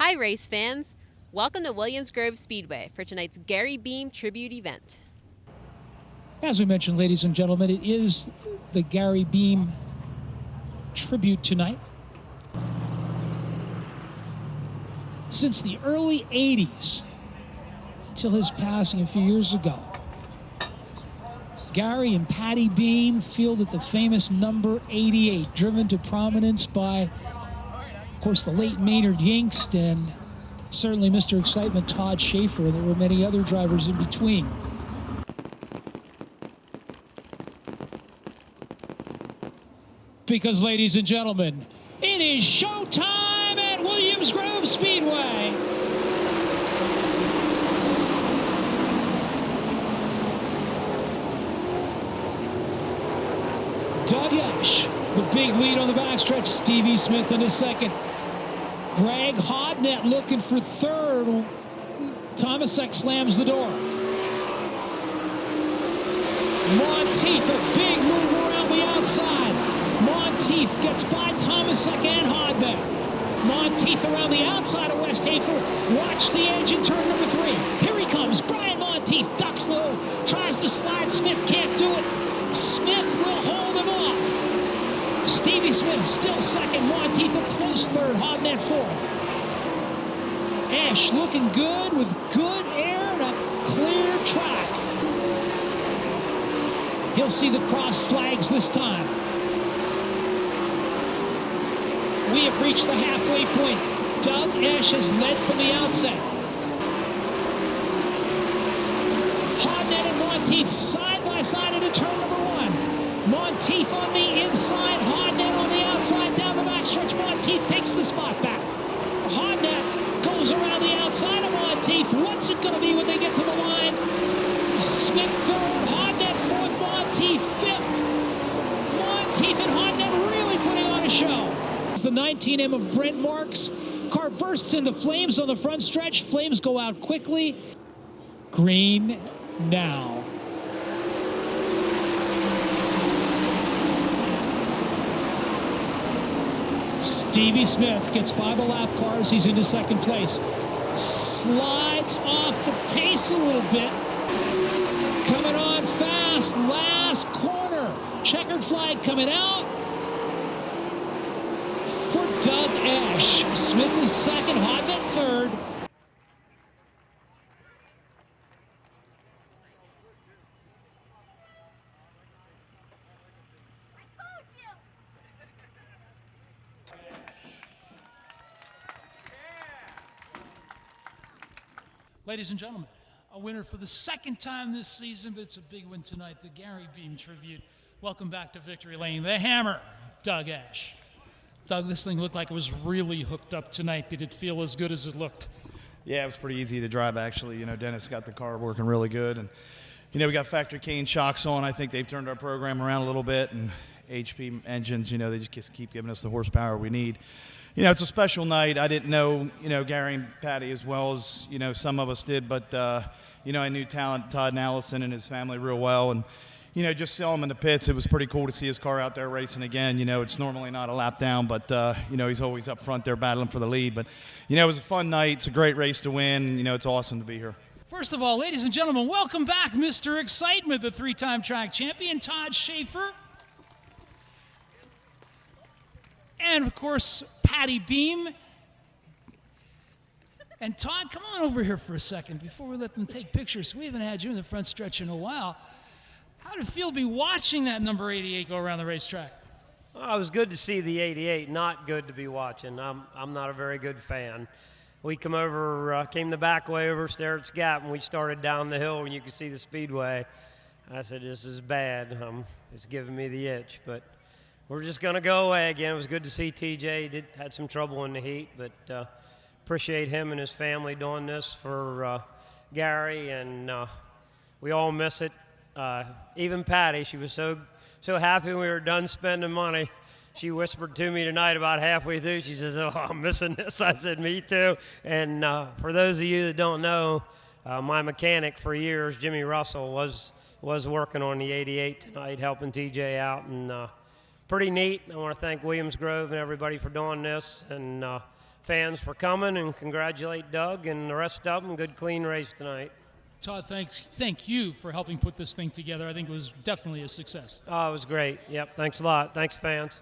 Hi race fans, welcome to Williams Grove Speedway for tonight's Gary Beam tribute event. As we mentioned, ladies and gentlemen, it is the Gary Beam tribute tonight. Since the early 80s, until his passing a few years ago, Gary and Patty Beam fielded the famous number 88, driven to prominence by, of course, the late Maynard Yingst and certainly Mr. Excitement Todd Schaefer, and there were many other drivers in between. Because, ladies and gentlemen, it is showtime at Williams Grove Speedway. Doug Ash, the big lead on the backstretch. Stevie Smith in his second. Greg Hodnett looking for third. Tomasek slams the door. Monteith, a big move around the outside. Monteith gets by Tomasek and Hodnett. Monteith around the outside of West Hafer. Watch the edge in turn number 3. Here he comes. Brian Monteith ducks low. Tries to slide. Smith can't do it. Smith will hold him off. Stevie Smith still second. Monteith a close third. Hodnett fourth. Ash looking good with good air and a clear track. He'll see the crossed flags this time. We have reached the halfway point. Doug Ash has led from the outset. Hodnett and Monteith side by side into turn number 1. Monteith on the inside, Hodnett on the outside, down the backstretch. Monteith takes the spot back. Hodnett goes around the outside of Monteith. What's it going to be when they get to the line? Smith third, Hodnett fourth, Monteith fifth. Monteith and Hodnett really putting on a show. The 19M of Brent Marks. Car bursts into flames on the front stretch. Flames go out quickly. Green now. Stevie Smith gets by the lap cars. He's into second place. Slides off the pace a little bit. Coming on fast. Last corner. Checkered flag coming out for Doug Ash. Smith is second, Hodnett third. Ladies and gentlemen, a winner for the second time this season, but it's a big win tonight, the Gary Beam tribute. Welcome back to Victory Lane, the Hammer, Doug Ash. Doug, this thing looked like it was really hooked up tonight. Did it feel as good as it looked? Yeah, it was pretty easy to drive, actually. You know, Dennis got the car working really good. And, you know, we got factory cane shocks on. I think they've turned our program around a little bit. And HP engines, you know, they just keep giving us the horsepower we need. You know, it's a special night. I didn't know, you know, Gary and Patty as well as, you know, some of us did. But, you know, I knew Todd and Allison and his family real well. And, you know, just saw him in the pits. It was pretty cool to see his car out there racing again. You know, it's normally not a lap down, but, you know, he's always up front there battling for the lead. But, you know, it was a fun night. It's a great race to win. You know, it's awesome to be here. First of all, ladies and gentlemen, welcome back, Mr. Excitement, the 3-time track champion, Todd Schaefer. And, of course, Patty Beam. And, Todd, come on over here for a second before we let them take pictures. We haven't had you in the front stretch in a while. How did it feel to be watching that number 88 go around the racetrack? Well, it was good to see the 88, not good to be watching. I'm not a very good fan. We came the back way over Sterrett's Gap, and we started down the hill, and you could see the Speedway. I said, this is bad. It's giving me the itch, but we're just going to go away again. It was good to see TJ. He had some trouble in the heat, but appreciate him and his family doing this for Gary, and we all miss it. Even Patty, she was so happy we were done spending money. She whispered to me tonight about halfway through. She says, "Oh, I'm missing this." I said, "Me too." And for those of you that don't know, my mechanic for years, Jimmy Russell, was working on the 88 tonight, helping TJ out, and pretty neat. I want to thank Williams Grove and everybody for doing this, and fans for coming and congratulate Doug and the rest of them. Good, clean race tonight. Todd, thank you for helping put this thing together. I think it was definitely a success. Oh, it was great. Yep, thanks a lot. Thanks, fans.